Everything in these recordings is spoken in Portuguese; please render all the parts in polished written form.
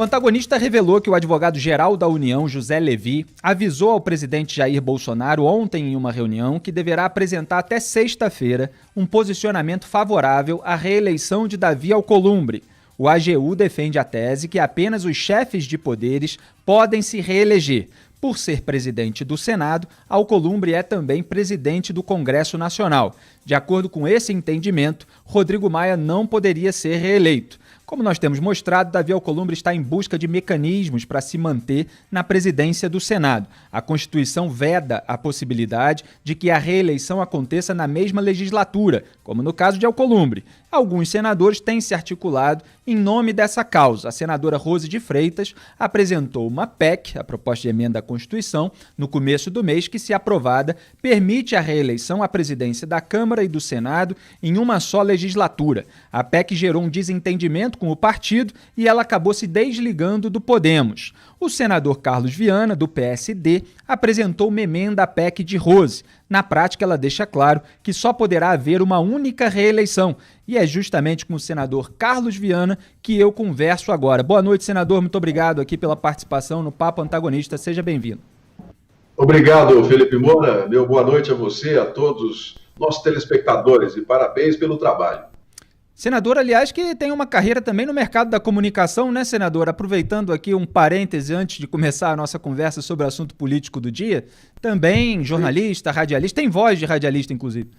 antagonista revelou que o advogado-geral da União, José Levi, avisou ao presidente Jair Bolsonaro ontem em uma reunião que deverá apresentar até sexta-feira um posicionamento favorável à reeleição de Davi Alcolumbre. O AGU defende a tese que apenas os chefes de poderes podem se reeleger. Por ser presidente do Senado, Alcolumbre é também presidente do Congresso Nacional. De acordo com esse entendimento, Rodrigo Maia não poderia ser reeleito. Como nós temos mostrado, Davi Alcolumbre está em busca de mecanismos para se manter na presidência do Senado. A Constituição veda a possibilidade de que a reeleição aconteça na mesma legislatura, como no caso de Alcolumbre. Alguns senadores têm se articulado em nome dessa causa. A senadora Rose de Freitas apresentou uma PEC, a proposta de emenda à Constituição, no começo do mês, que, se aprovada, permite a reeleição à presidência da Câmara e do Senado em uma só legislatura. A PEC gerou um desentendimento com o partido e ela acabou se desligando do Podemos. O senador Carlos Viana, do PSD, apresentou uma emenda à PEC de Rose. Na prática, ela deixa claro que só poderá haver uma única reeleição. E é justamente com o senador Carlos Viana que eu converso agora. Boa noite, senador. Muito obrigado aqui pela participação no Papo Antagonista. Seja bem-vindo. Obrigado, Felipe Moura. Meu boa noite a você, a todos nossos telespectadores, e parabéns pelo trabalho. Senador, aliás, que tem uma carreira também no mercado da comunicação, né, senador? Aproveitando aqui um parêntese antes de começar a nossa conversa sobre o assunto político do dia, também jornalista, radialista, tem voz de radialista, inclusive.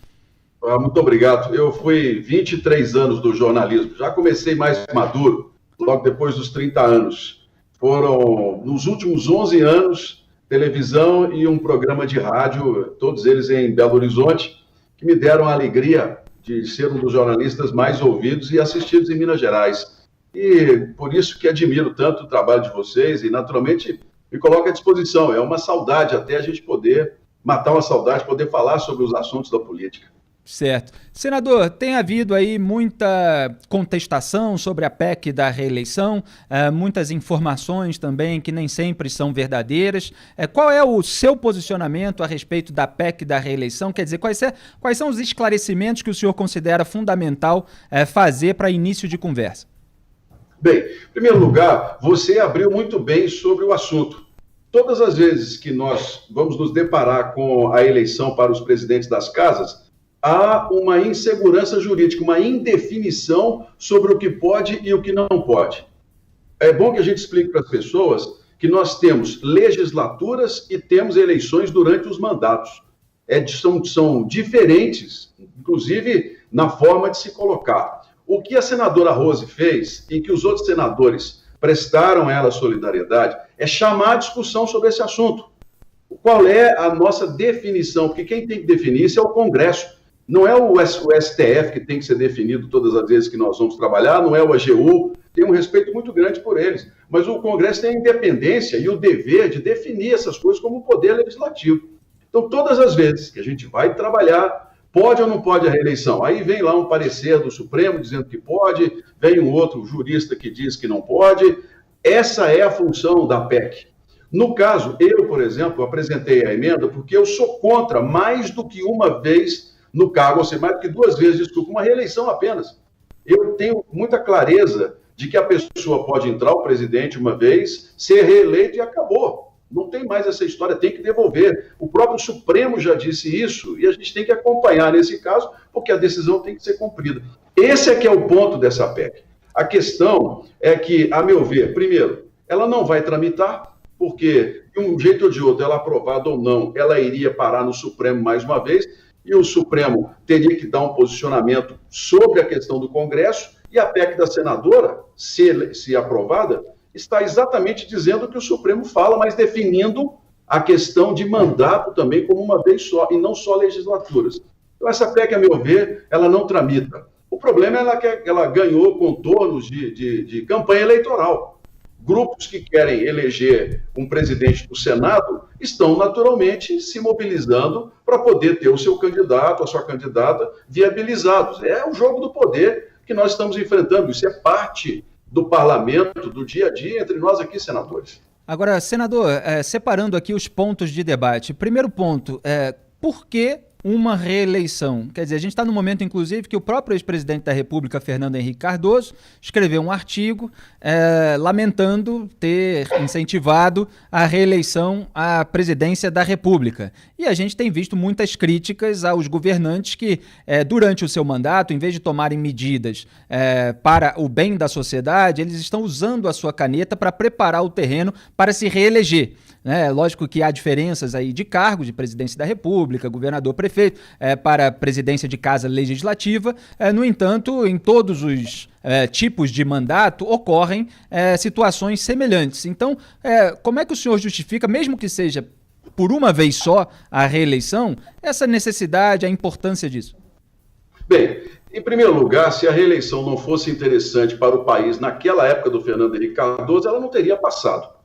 Muito obrigado. Eu fui 23 anos do jornalismo, já comecei mais maduro, logo depois dos 30 anos. Foram, nos últimos 11 anos, televisão e um programa de rádio, todos eles em Belo Horizonte, que me deram a alegria de ser um dos jornalistas mais ouvidos e assistidos em Minas Gerais. E por isso que admiro tanto o trabalho de vocês e, naturalmente, me coloco à disposição. É uma saudade até a gente poder matar uma saudade, poder falar sobre os assuntos da política. Certo. Senador, tem havido aí muita contestação sobre a PEC da reeleição, muitas informações também que nem sempre são verdadeiras. Qual é o seu posicionamento a respeito da PEC da reeleição? Quer dizer, quais são os esclarecimentos que o senhor considera fundamental fazer para início de conversa? Bem, em primeiro lugar, você abriu muito bem sobre o assunto. Todas as vezes que nós vamos nos deparar com a eleição para os presidentes das casas, há uma insegurança jurídica, uma indefinição sobre o que pode e o que não pode. É bom que a gente explique para as pessoas que nós temos legislaturas e temos eleições durante os mandatos. São diferentes, inclusive na forma de se colocar. O que a senadora Rose fez e que os outros senadores prestaram a ela solidariedade é chamar a discussão sobre esse assunto. Qual é a nossa definição? Porque quem tem que definir isso é o Congresso. Não é o STF que tem que ser definido todas as vezes que nós vamos trabalhar, não é o AGU, tem um respeito muito grande por eles. Mas o Congresso tem a independência e o dever de definir essas coisas como poder legislativo. Então, todas as vezes que a gente vai trabalhar, pode ou não pode a reeleição? Aí vem lá um parecer do Supremo dizendo que pode, vem um outro jurista que diz que não pode. Essa é a função da PEC. No caso, eu, por exemplo, apresentei a emenda porque eu sou contra mais do que uma vez no cargo, ou seja, mais do que 2 vezes, desculpa, uma reeleição apenas. Eu tenho muita clareza de que a pessoa pode entrar, o presidente, uma vez, ser reeleito e acabou. Não tem mais essa história, tem que devolver. O próprio Supremo já disse isso e a gente tem que acompanhar nesse caso, porque a decisão tem que ser cumprida. Esse é que é o ponto dessa PEC. A questão é que, a meu ver, primeiro, ela não vai tramitar, porque de um jeito ou de outro, ela aprovada ou não, ela iria parar no Supremo mais uma vez, e o Supremo teria que dar um posicionamento sobre a questão do Congresso, e a PEC da senadora, se aprovada, está exatamente dizendo que o Supremo fala, mas definindo a questão de mandato também como uma vez só, e não só legislaturas. Então, essa PEC, a meu ver, ela não tramita. O problema é que ela ganhou contornos de campanha eleitoral. Grupos que querem eleger um presidente do Senado estão naturalmente se mobilizando para poder ter o seu candidato, a sua candidata viabilizados. É o jogo do poder que nós estamos enfrentando. Isso é parte do parlamento, do dia a dia entre nós aqui, senadores. Agora, senador, separando aqui os pontos de debate. Primeiro ponto, por que uma reeleição. Quer dizer, a gente está no momento, inclusive, que o próprio ex-presidente da República, Fernando Henrique Cardoso, escreveu um artigo lamentando ter incentivado a reeleição à presidência da República. E a gente tem visto muitas críticas aos governantes que, durante o seu mandato, em vez de tomarem medidas para o bem da sociedade, eles estão usando a sua caneta para preparar o terreno para se reeleger. Lógico que há diferenças aí de cargos, de presidência da República, governador, prefeito, para presidência de casa legislativa. No entanto, em todos os tipos de mandato ocorrem situações semelhantes. Então, como é que o senhor justifica, mesmo que seja por uma vez só a reeleição, essa necessidade, a importância disso? Bem, em primeiro lugar, se a reeleição não fosse interessante para o país naquela época do Fernando Henrique Cardoso, ela não teria passado.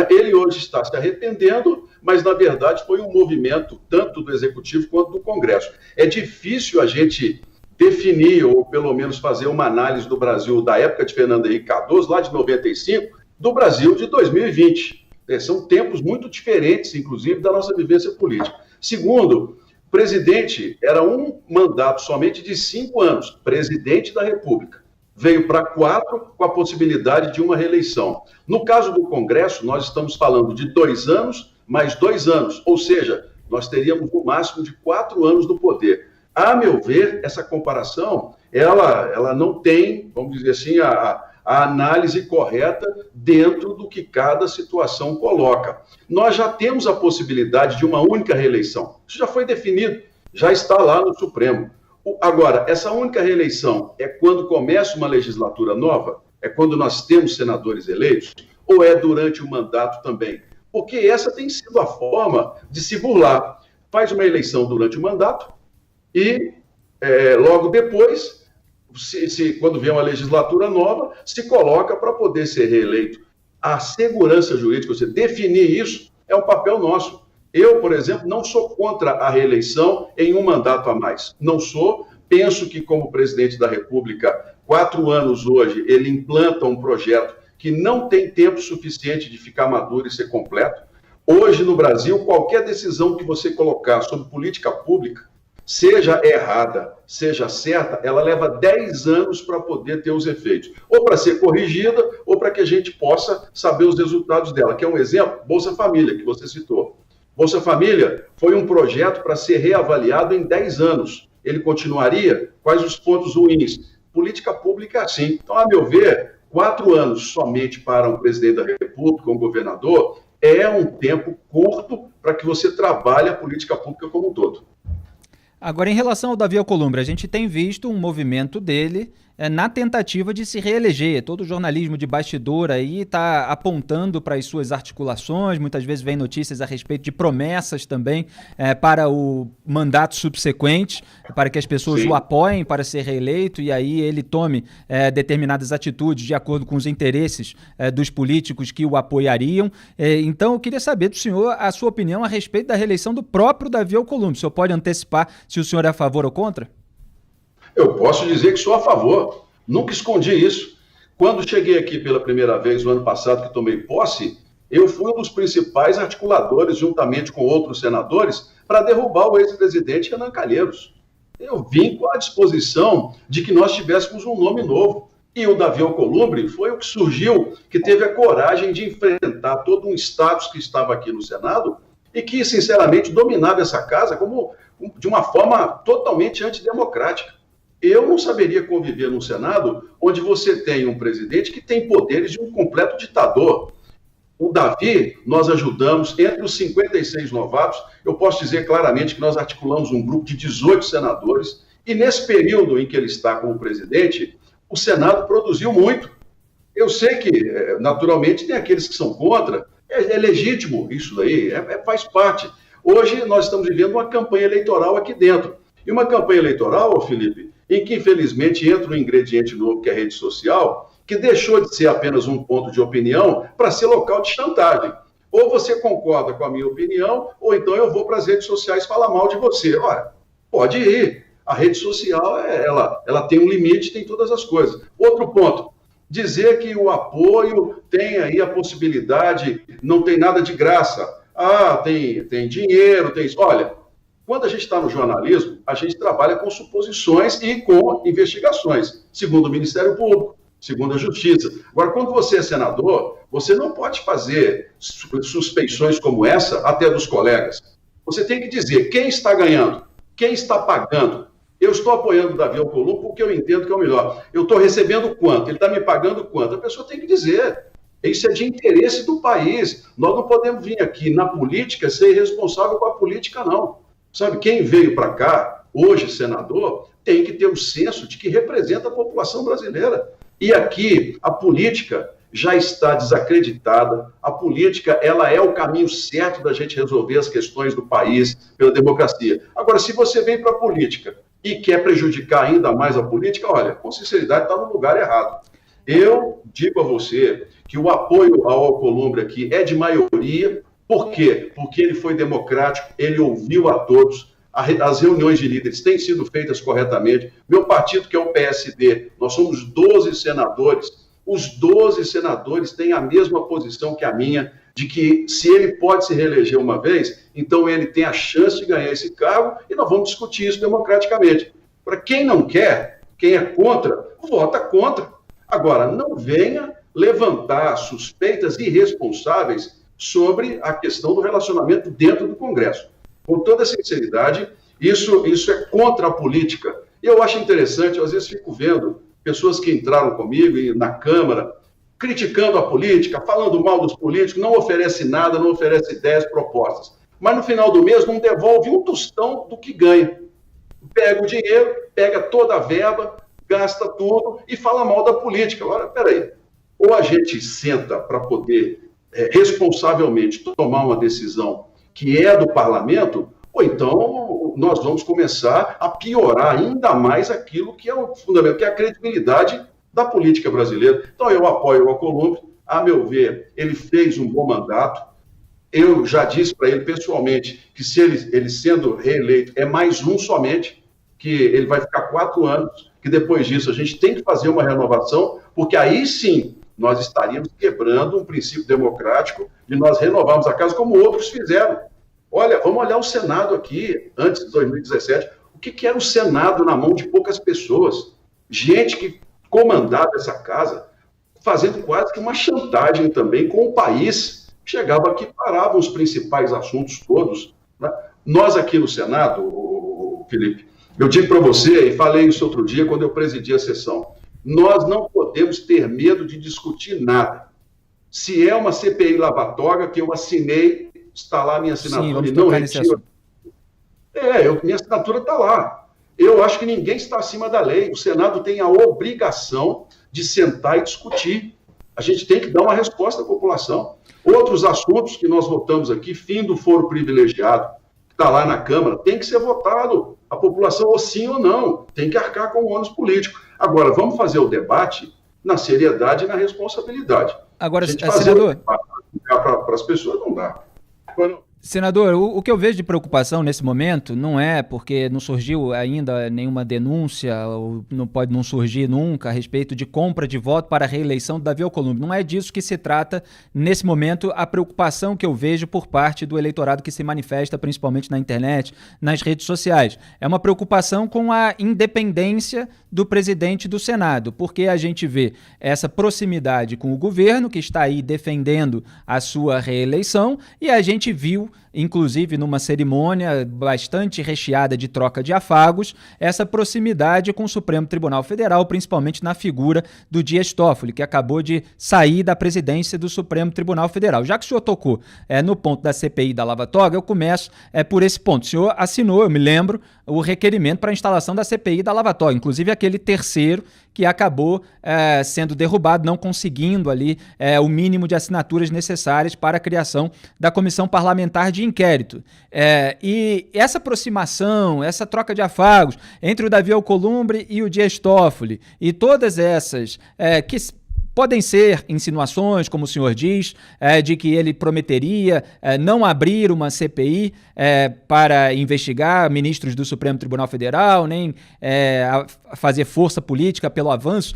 Ele hoje está se arrependendo, mas, na verdade, foi um movimento tanto do Executivo quanto do Congresso. É difícil a gente definir, ou pelo menos fazer uma análise do Brasil da época de Fernando Henrique Cardoso, lá de 95, do Brasil de 2020. São tempos muito diferentes, inclusive, da nossa vivência política. Segundo, o presidente era um mandato somente de 5 anos, presidente da República. Veio para 4 com a possibilidade de uma reeleição. No caso do Congresso, nós estamos falando de 2 anos mais 2 anos, ou seja, nós teríamos no máximo de 4 anos no poder. A meu ver, essa comparação, ela não tem, vamos dizer assim, a análise correta dentro do que cada situação coloca. Nós já temos a possibilidade de uma única reeleição. Isso já foi definido, já está lá no Supremo. Agora, essa única reeleição é quando começa uma legislatura nova? É quando nós temos senadores eleitos? Ou é durante o mandato também? Porque essa tem sido a forma de se burlar. Faz uma eleição durante o mandato e, logo depois, quando vier uma legislatura nova, se coloca para poder ser reeleito. A segurança jurídica, você definir isso, é um papel nosso. Eu, por exemplo, não sou contra a reeleição em um mandato a mais. Não sou. Penso que, como presidente da República, 4 anos hoje, ele implanta um projeto que não tem tempo suficiente de ficar maduro e ser completo. Hoje, no Brasil, qualquer decisão que você colocar sobre política pública, seja errada, seja certa, ela leva 10 anos para poder ter os efeitos. Ou para ser corrigida, ou para que a gente possa saber os resultados dela. Que é um exemplo, Bolsa Família, que você citou. Bolsa Família foi um projeto para ser reavaliado em 10 anos. Ele continuaria? Quais os pontos ruins? Política pública é assim. Então, a meu ver, 4 anos somente para um presidente da República, um governador, é um tempo curto para que você trabalhe a política pública como um todo. Agora, em relação ao Davi Alcolumbre, a gente tem visto um movimento dele na tentativa de se reeleger. Todo o jornalismo de bastidor aí está apontando para as suas articulações, muitas vezes vem notícias a respeito de promessas também para o mandato subsequente, para que as pessoas o apoiem para ser reeleito e aí ele tome determinadas atitudes de acordo com os interesses dos políticos que o apoiariam. Então, eu queria saber do senhor a sua opinião a respeito da reeleição do próprio Davi Alcolumbre. O senhor pode antecipar se o senhor é a favor ou contra? Eu posso dizer que sou a favor, nunca escondi isso. Quando cheguei aqui pela primeira vez no ano passado, que tomei posse, eu fui um dos principais articuladores, juntamente com outros senadores, para derrubar o ex-presidente Renan Calheiros. Eu vim com a disposição de que nós tivéssemos um nome novo. E o Davi Alcolumbre foi o que surgiu, que teve a coragem de enfrentar todo um status que estava aqui no Senado e que, sinceramente, dominava essa casa de uma forma totalmente antidemocrática. Eu não saberia conviver num Senado onde você tem um presidente que tem poderes de um completo ditador. O Davi, nós ajudamos, entre os 56 novatos, eu posso dizer claramente que nós articulamos um grupo de 18 senadores, e nesse período em que ele está como presidente, o Senado produziu muito. Eu sei que, naturalmente, tem aqueles que são contra, é legítimo isso daí, faz parte. Hoje nós estamos vivendo uma campanha eleitoral aqui dentro. E uma campanha eleitoral, Felipe, em que, infelizmente, entra um ingrediente novo, que é a rede social, que deixou de ser apenas um ponto de opinião para ser local de chantagem. Ou você concorda com a minha opinião, ou então eu vou para as redes sociais falar mal de você. Ora, pode ir. A rede social, ela tem um limite, tem todas as coisas. Outro ponto, dizer que o apoio tem aí a possibilidade, não tem nada de graça. Ah, tem dinheiro, tem... Olha, Quando a gente está no jornalismo, a gente trabalha com suposições e com investigações, segundo o Ministério Público, segundo a Justiça. Agora, quando você é senador, você não pode fazer suspeições como essa até dos colegas. Você tem que dizer quem está ganhando, quem está pagando. Eu estou apoiando o Davi Alcolumbre porque eu entendo que é o melhor. Eu estou recebendo quanto? Ele está me pagando quanto? A pessoa tem que dizer. Isso é de interesse do país. Nós não podemos vir aqui na política ser responsável com a política, não. Sabe, quem veio para cá, hoje senador, tem que ter o senso de que representa a população brasileira. E aqui, a política já está desacreditada. A política, ela é o caminho certo da gente resolver as questões do país pela democracia. Agora, se você vem para a política e quer prejudicar ainda mais a política, olha, com sinceridade, está no lugar errado. Eu digo a você que o apoio ao Alcolumbre aqui é de maioria. Por quê? Porque ele foi democrático, ele ouviu a todos, as reuniões de líderes têm sido feitas corretamente. Meu partido, que é o PSD, nós somos 12 senadores, os 12 senadores têm a mesma posição que a minha, de que se ele pode se reeleger uma vez, então ele tem a chance de ganhar esse cargo e nós vamos discutir isso democraticamente. Para quem não quer, quem é contra, vota contra. Agora, não venha levantar suspeitas irresponsáveis sobre a questão do relacionamento dentro do Congresso. Com toda sinceridade, isso é contra a política. E eu acho interessante, eu às vezes fico vendo pessoas que entraram comigo na Câmara, criticando a política, falando mal dos políticos, não oferece nada, não oferece ideias, propostas. Mas no final do mês não devolve um tostão do que ganha. Pega o dinheiro, pega toda a verba, gasta tudo e fala mal da política. Agora, peraí, ou a gente senta para poder responsavelmente tomar uma decisão que é do parlamento, ou então nós vamos começar a piorar ainda mais aquilo que é o fundamento, que é a credibilidade da política brasileira. Então eu apoio o Alcolumbre, a meu ver, ele fez um bom mandato. Eu já disse para ele pessoalmente que se ele sendo reeleito é mais um somente, que ele vai ficar 4 anos, que depois disso a gente tem que fazer uma renovação, porque aí sim nós estaríamos quebrando um princípio democrático de nós renovarmos a casa como outros fizeram. Olha, vamos olhar o Senado aqui, antes de 2017, o que era o Senado na mão de poucas pessoas? Gente que comandava essa casa, fazendo quase que uma chantagem também com o país. Chegava aqui, parava os principais assuntos todos. Né? Nós aqui no Senado, Felipe, eu digo para você, e falei isso outro dia quando eu presidi a sessão, nós não podemos ter medo de discutir nada. Se é uma CPI lavatória que eu assinei, está lá a minha assinatura. Sim, e não retiro. Minha assinatura está lá. Eu acho que ninguém está acima da lei. O Senado tem a obrigação de sentar e discutir. A gente tem que dar uma resposta à população. Outros assuntos que nós votamos aqui, fim do foro privilegiado, que está lá na Câmara, tem que ser votado. A população, ou sim ou não, tem que arcar com o ônus político. Agora, vamos fazer o debate na seriedade e na responsabilidade. Agora, senador, para as pessoas não dá. Senador, o que eu vejo de preocupação nesse momento não é porque não surgiu ainda nenhuma denúncia, ou não pode não surgir nunca, a respeito de compra de voto para a reeleição do Davi Alcolumbre. Não é disso que se trata nesse momento, a preocupação que eu vejo por parte do eleitorado que se manifesta principalmente na internet, nas redes sociais. É uma preocupação com a independência do presidente do Senado, porque a gente vê essa proximidade com o governo, que está aí defendendo a sua reeleição, e a gente viu, inclusive numa cerimônia bastante recheada de troca de afagos, essa proximidade com o Supremo Tribunal Federal, principalmente na figura do Dias Toffoli, que acabou de sair da presidência do Supremo Tribunal Federal. Já que o senhor tocou no ponto da CPI da Lava Toga, eu começo por esse ponto. O senhor assinou, eu me lembro, o requerimento para a instalação da CPI da Lava Toga, inclusive aquele terceiro que acabou sendo derrubado, não conseguindo ali o mínimo de assinaturas necessárias para a criação da comissão parlamentar de inquérito. E essa aproximação, essa troca de afagos entre o Davi Alcolumbre e o Dias Toffoli, e todas essas que Podem ser insinuações, como o senhor diz, de que ele prometeria não abrir uma CPI para investigar ministros do Supremo Tribunal Federal, nem fazer força política pelo avanço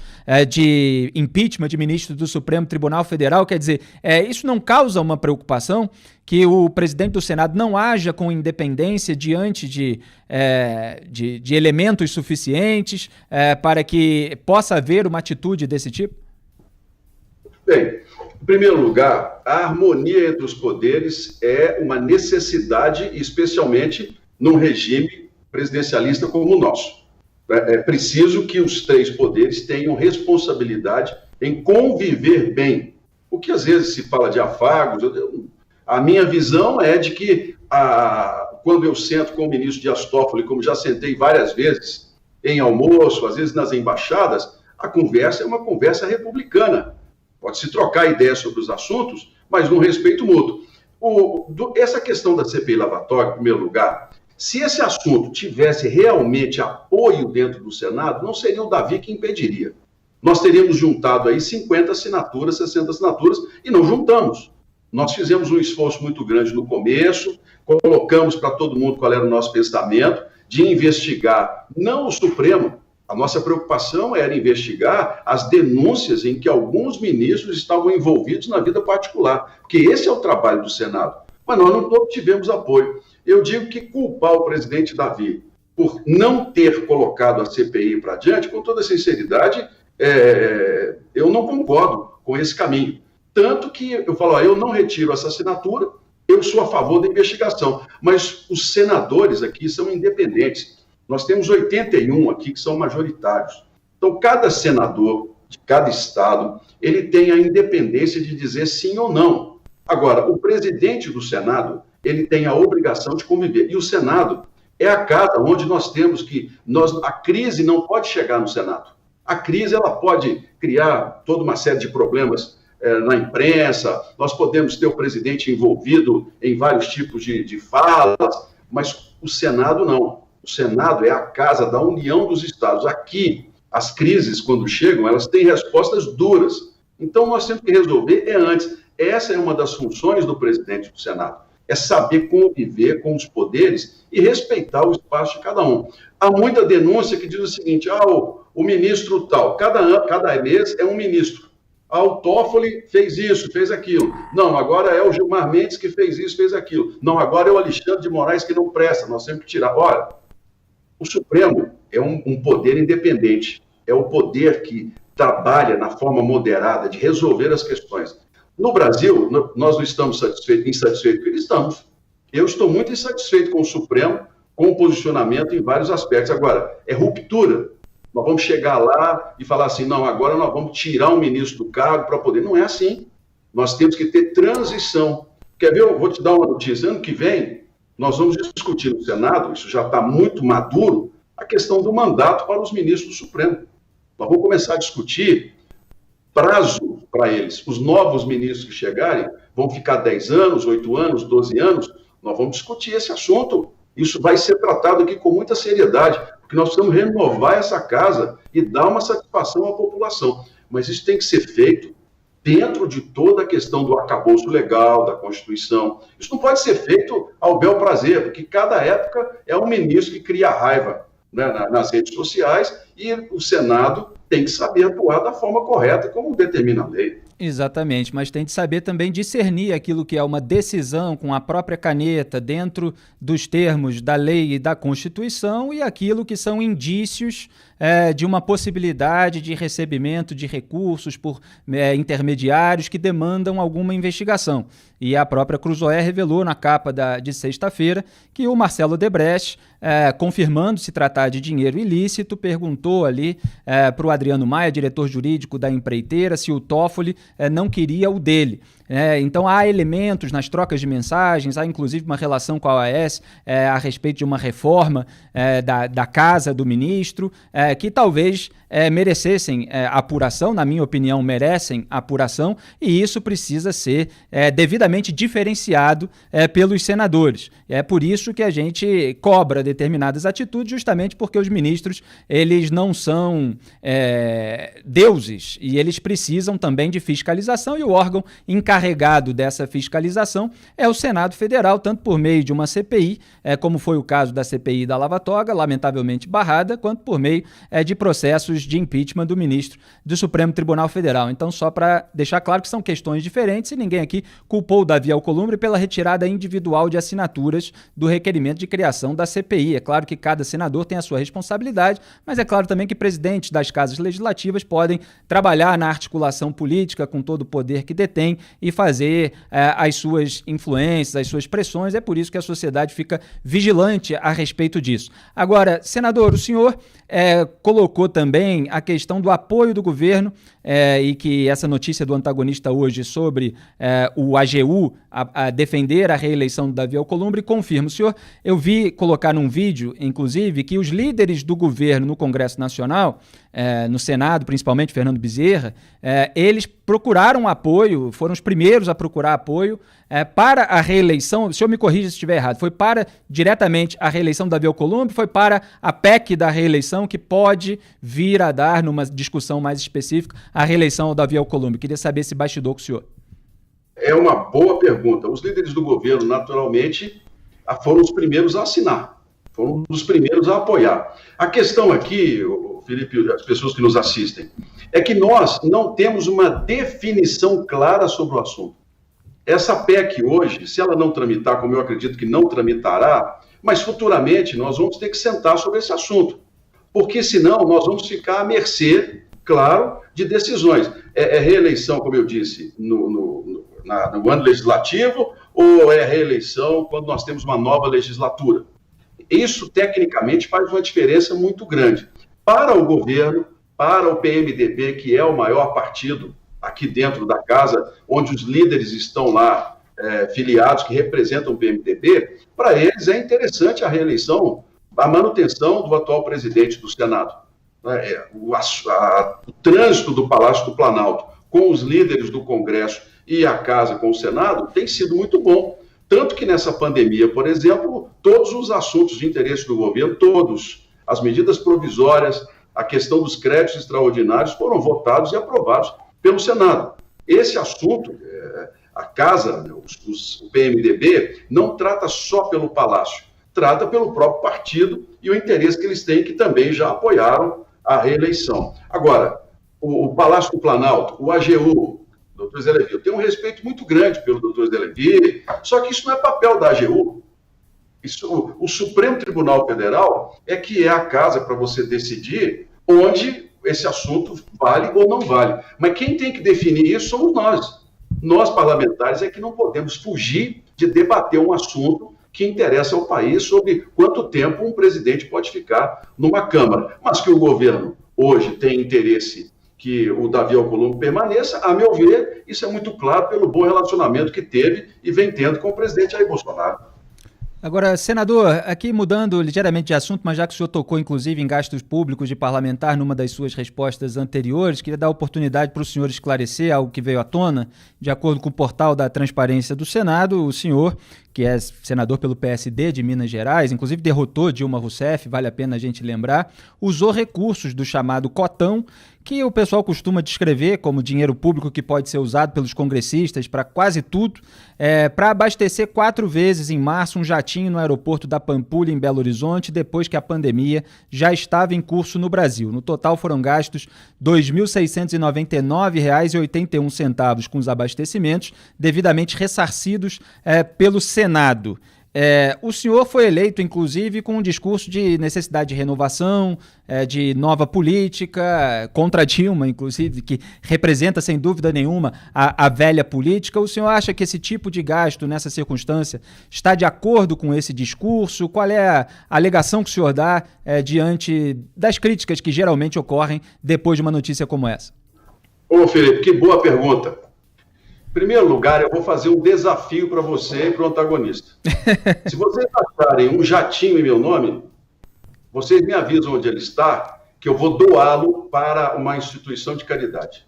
de impeachment de ministros do Supremo Tribunal Federal. Quer dizer, isso não causa uma preocupação que o presidente do Senado não haja com independência diante de elementos suficientes para que possa haver uma atitude desse tipo? Bem, em primeiro lugar, a harmonia entre os poderes é uma necessidade, especialmente num regime presidencialista como o nosso. É preciso que os três poderes tenham responsabilidade em conviver bem. O que às vezes se fala de afagos, a minha visão é de que quando eu sento com o ministro Dias Toffoli, como já sentei várias vezes em almoço, às vezes nas embaixadas, a conversa é uma conversa republicana. Pode-se trocar ideias sobre os assuntos, mas num respeito mútuo. Essa questão da CPI lavatória, em primeiro lugar, se esse assunto tivesse realmente apoio dentro do Senado, não seria o Davi que impediria. Nós teríamos juntado aí 50 assinaturas, 60 assinaturas, e não juntamos. Nós fizemos um esforço muito grande no começo, colocamos para todo mundo qual era o nosso pensamento, de investigar, não o Supremo. A nossa preocupação era investigar as denúncias em que alguns ministros estavam envolvidos na vida particular, porque esse é o trabalho do Senado. Mas nós não obtivemos apoio. Eu digo que culpar o presidente Davi por não ter colocado a CPI para diante, com toda sinceridade, eu não concordo com esse caminho. Tanto que eu falo, eu não retiro essa assinatura, eu sou a favor da investigação, mas os senadores aqui são independentes. Nós temos 81 aqui que são majoritários. Então, cada senador de cada estado, ele tem a independência de dizer sim ou não. Agora, o presidente do Senado, ele tem a obrigação de conviver. E o Senado é a casa onde nós temos que... a crise não pode chegar no Senado. A crise, ela pode criar toda uma série de problemas na imprensa, nós podemos ter o presidente envolvido em vários tipos de falas, mas o Senado não. O Senado é a casa da união dos estados. Aqui, as crises, quando chegam, elas têm respostas duras. Então, nós temos que resolver antes. Essa é uma das funções do presidente do Senado. É saber conviver com os poderes e respeitar o espaço de cada um. Há muita denúncia que diz o seguinte, o ministro tal, cada mês é um ministro. O Toffoli fez isso, fez aquilo. Não, agora é o Gilmar Mendes que fez isso, fez aquilo. Não, agora é o Alexandre de Moraes que não presta, nós temos que tirar. Olha, o Supremo é um poder independente, é o poder que trabalha na forma moderada de resolver as questões. No Brasil, nós não estamos insatisfeitos com ele, estamos. Eu estou muito insatisfeito com o Supremo, com o posicionamento em vários aspectos. Agora, é ruptura. Nós vamos chegar lá e falar assim, não, agora nós vamos tirar um ministro do cargo para poder... Não é assim. Nós temos que ter transição. Quer ver? Eu vou te dar uma notícia. Ano que vem, nós vamos discutir no Senado, isso já está muito maduro, a questão do mandato para os ministros do Supremo. Nós vamos começar a discutir prazo para eles. Os novos ministros que chegarem vão ficar 10 anos, 8 anos, 12 anos. Nós vamos discutir esse assunto. Isso vai ser tratado aqui com muita seriedade, porque nós precisamos renovar essa casa e dar uma satisfação à população. Mas isso tem que ser feito dentro de toda a questão do arcabouço legal, da Constituição. Isso não pode ser feito ao bel prazer, porque cada época é um ministro que cria raiva, né, nas redes sociais, e o Senado tem que saber atuar da forma correta, como determina a lei. Exatamente, mas tem de saber também discernir aquilo que é uma decisão com a própria caneta dentro dos termos da lei e da Constituição e aquilo que são indícios de uma possibilidade de recebimento de recursos por intermediários que demandam alguma investigação. E a própria Cruzoé revelou na capa de sexta-feira que o Marcelo Odebrecht, confirmando se tratar de dinheiro ilícito, perguntou ali para o Adriano Maia, diretor jurídico da empreiteira, se o Toffoli não queria o dele. Então há elementos nas trocas de mensagens, há inclusive uma relação com a OAS a respeito de uma reforma da casa do ministro, que talvez merecessem apuração, na minha opinião merecem apuração, e isso precisa ser devidamente diferenciado pelos senadores. É por isso que a gente cobra determinadas atitudes, justamente porque os ministros eles não são deuses e eles precisam também de fiscalização, e o órgão encarregado dessa fiscalização é o Senado Federal, tanto por meio de uma CPI, como foi o caso da CPI da Lava Toga, lamentavelmente barrada, quanto por meio de processos de impeachment do ministro do Supremo Tribunal Federal. Então, só para deixar claro que são questões diferentes, e ninguém aqui culpou o Davi Alcolumbre pela retirada individual de assinaturas do requerimento de criação da CPI. É claro que cada senador tem a sua responsabilidade, mas é claro também que presidentes das casas legislativas podem trabalhar na articulação política com todo o poder que detém e fazer as suas influências, as suas pressões. É por isso que a sociedade fica vigilante a respeito disso. Agora, senador, o senhor colocou também a questão do apoio do governo e que essa notícia do antagonista hoje sobre o AGU a defender a reeleição do Davi Alcolumbre confirma. O senhor, eu vi colocar num vídeo, inclusive, que os líderes do governo no Congresso Nacional, no Senado, principalmente Fernando Bezerra, eles procuraram apoio, foram os primeiros a procurar apoio para a reeleição. O senhor me corrija se estiver errado, foi para diretamente a reeleição do Davi Alcolumbre, foi para a PEC da reeleição, que pode vir a dar, numa discussão mais específica, a reeleição ao Davi Alcolumbre. Queria saber esse bastidor com o senhor. É uma boa pergunta. Os líderes do governo, naturalmente, foram os primeiros a assinar, foram os primeiros a apoiar. A questão aqui, Felipe, as pessoas que nos assistem, é que nós não temos uma definição clara sobre o assunto. Essa PEC hoje, se ela não tramitar, como eu acredito que não tramitará, mas futuramente nós vamos ter que sentar sobre esse assunto, porque senão nós vamos ficar à mercê, claro, de decisões. É reeleição, como eu disse, no ano legislativo, ou é reeleição quando nós temos uma nova legislatura? Isso, tecnicamente, faz uma diferença muito grande. Para o governo, para o PMDB, que é o maior partido aqui dentro da casa, onde os líderes estão lá filiados, que representam o PMDB, para eles é interessante a reeleição, a manutenção do atual presidente do Senado. O trânsito do Palácio do Planalto com os líderes do Congresso e a Casa com o Senado tem sido muito bom. Tanto que nessa pandemia, por exemplo, todos os assuntos de interesse do governo, todos, as medidas provisórias, a questão dos créditos extraordinários foram votados e aprovados pelo Senado. Esse assunto, a Casa, o PMDB, não trata só pelo Palácio, trata pelo próprio partido e o interesse que eles têm, que também já apoiaram a reeleição. Agora, o Palácio do Planalto, o AGU, doutor Zé Levi, eu tenho um respeito muito grande pelo doutor Zé Levi, só que isso não é papel da AGU. O Supremo Tribunal Federal é que é a casa para você decidir onde esse assunto vale ou não vale. Mas quem tem que definir isso somos nós. Nós, parlamentares, é que não podemos fugir de debater um assunto que interessa ao país sobre quanto tempo um presidente pode ficar numa Câmara. Mas que o governo hoje tem interesse que o Davi Alcolumbre permaneça, a meu ver, isso é muito claro pelo bom relacionamento que teve e vem tendo com o presidente Jair Bolsonaro. Agora, senador, aqui mudando ligeiramente de assunto, mas já que o senhor tocou inclusive em gastos públicos de parlamentar numa das suas respostas anteriores, queria dar a oportunidade para o senhor esclarecer algo que veio à tona. De acordo com o portal da Transparência do Senado, o senhor, que é senador pelo PSD de Minas Gerais, inclusive derrotou Dilma Rousseff, vale a pena a gente lembrar, usou recursos do chamado cotão, que o pessoal costuma descrever como dinheiro público que pode ser usado pelos congressistas para quase tudo, para abastecer 4 vezes em março um jatinho no aeroporto da Pampulha, em Belo Horizonte, depois que a pandemia já estava em curso no Brasil. No total foram gastos R$ 2.699,81 com os abastecimentos, devidamente ressarcidos pelo Senado. O senhor foi eleito, inclusive, com um discurso de necessidade de renovação, de nova política, contra Dilma, inclusive, que representa, sem dúvida nenhuma, a velha política. O senhor acha que esse tipo de gasto, nessa circunstância, está de acordo com esse discurso? Qual é a alegação que o senhor dá diante das críticas que geralmente ocorrem depois de uma notícia como essa? Ô, Felipe, que boa pergunta. primeiro lugar, eu vou fazer um desafio para você e para o antagonista. Se vocês acharem um jatinho em meu nome, vocês me avisam onde ele está, que eu vou doá-lo para uma instituição de caridade.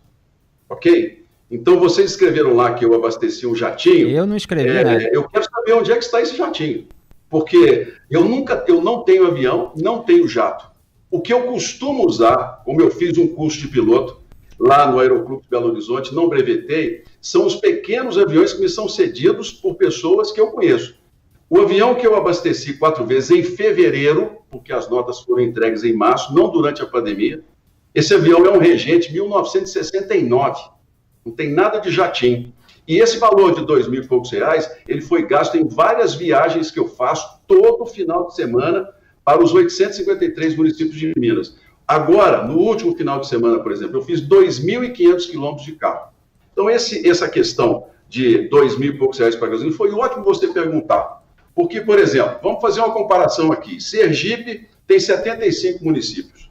Ok? Então, vocês escreveram lá que eu abasteci um jatinho. Eu não escrevi nada. Eu quero saber onde é que está esse jatinho. Porque eu não tenho avião, não tenho jato. O que eu costumo usar, como eu fiz um curso de piloto lá no Aeroclube de Belo Horizonte, não brevetei, são os pequenos aviões que me são cedidos por pessoas que eu conheço. O avião que eu abasteci 4 vezes em fevereiro, porque as notas foram entregues em março, não durante a pandemia. Esse avião é um Regente 1969, não tem nada de jatinho. E esse valor de R$2.000 e poucos, ele foi gasto em várias viagens que eu faço todo final de semana para os 853 municípios de Minas. Agora, no último final de semana, por exemplo, eu fiz 2.500 quilômetros de carro. Então, essa questão de R$2.000 e poucos para gasolina foi ótimo você perguntar. Porque, por exemplo, vamos fazer uma comparação aqui. Sergipe tem 75 municípios.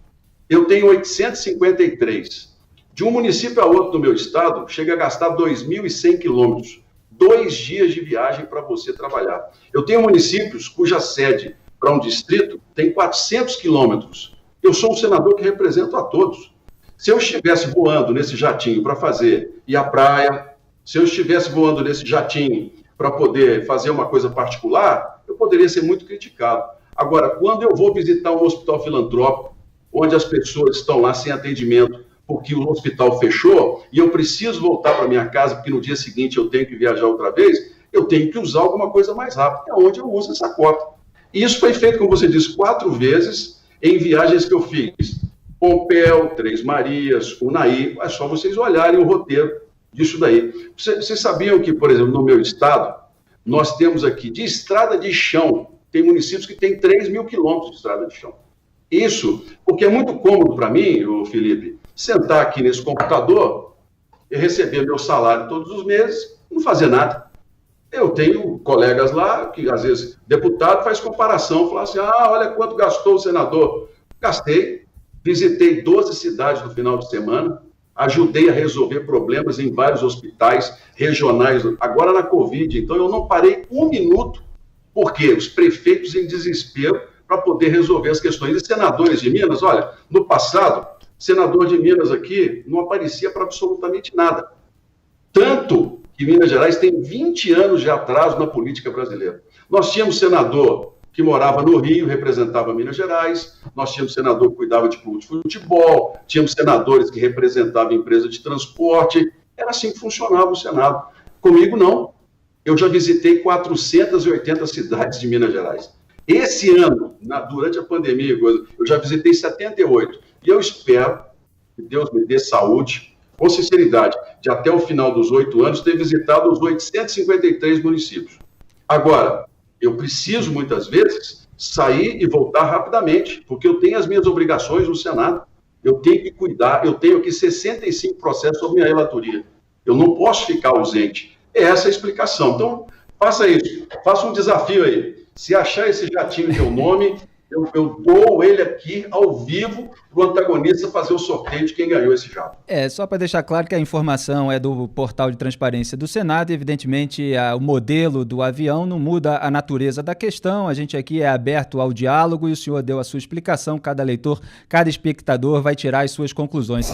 Eu tenho 853. De um município a outro do meu estado, chega a gastar 2.100 quilômetros. 2 dias de viagem para você trabalhar. Eu tenho municípios cuja sede para um distrito tem 400 quilômetros. Eu sou um senador que represento a todos. Se eu estivesse voando nesse jatinho para ir à praia, se eu estivesse voando nesse jatinho para poder fazer uma coisa particular, eu poderia ser muito criticado. Agora, quando eu vou visitar um hospital filantrópico, onde as pessoas estão lá sem atendimento, porque o hospital fechou, e eu preciso voltar para minha casa, porque no dia seguinte eu tenho que viajar outra vez, eu tenho que usar alguma coisa mais rápida, é onde eu uso essa cota. E isso foi feito, como você disse, 4 vezes em viagens que eu fiz. Pompéu, Três Marias, Unai, é só vocês olharem o roteiro disso daí. Vocês sabiam que, por exemplo, no meu estado, nós temos aqui, de estrada de chão, tem municípios que têm 3.000 quilômetros de estrada de chão. Isso, porque é muito cômodo para mim, Felipe, sentar aqui nesse computador e receber meu salário todos os meses, não fazer nada. Eu tenho colegas lá que, às vezes, deputado faz comparação, fala assim, olha quanto gastou o senador. Gastei, visitei 12 cidades no final de semana, ajudei a resolver problemas em vários hospitais regionais, agora na Covid, então eu não parei um minuto, porque os prefeitos em desespero para poder resolver as questões. E senadores de Minas, olha, no passado, senador de Minas aqui não aparecia para absolutamente nada. Tanto que Minas Gerais tem 20 anos de atraso na política brasileira. Nós tínhamos senador que morava no Rio, representava Minas Gerais, nós tínhamos senador que cuidava de clube de futebol, tínhamos senadores que representavam empresa de transporte, era assim que funcionava o Senado. Comigo, não. Eu já visitei 480 cidades de Minas Gerais. Esse ano, durante a pandemia, eu já visitei 78. E eu espero que Deus me dê saúde, com sinceridade, de até o final dos 8 anos ter visitado os 853 municípios. Agora, eu preciso, muitas vezes, sair e voltar rapidamente, porque eu tenho as minhas obrigações no Senado. Eu tenho que cuidar, eu tenho aqui 65 processos sobre minha relatoria. Eu não posso ficar ausente. É essa a explicação. Então, faça isso. Faça um desafio aí. Se achar esse jatinho em meu nome, eu dou ele aqui ao vivo para o antagonista fazer o sorteio de quem ganhou esse jato. Só para deixar claro que a informação é do portal de transparência do Senado, e evidentemente o modelo do avião não muda a natureza da questão, a gente aqui é aberto ao diálogo e o senhor deu a sua explicação, cada leitor, cada espectador vai tirar as suas conclusões.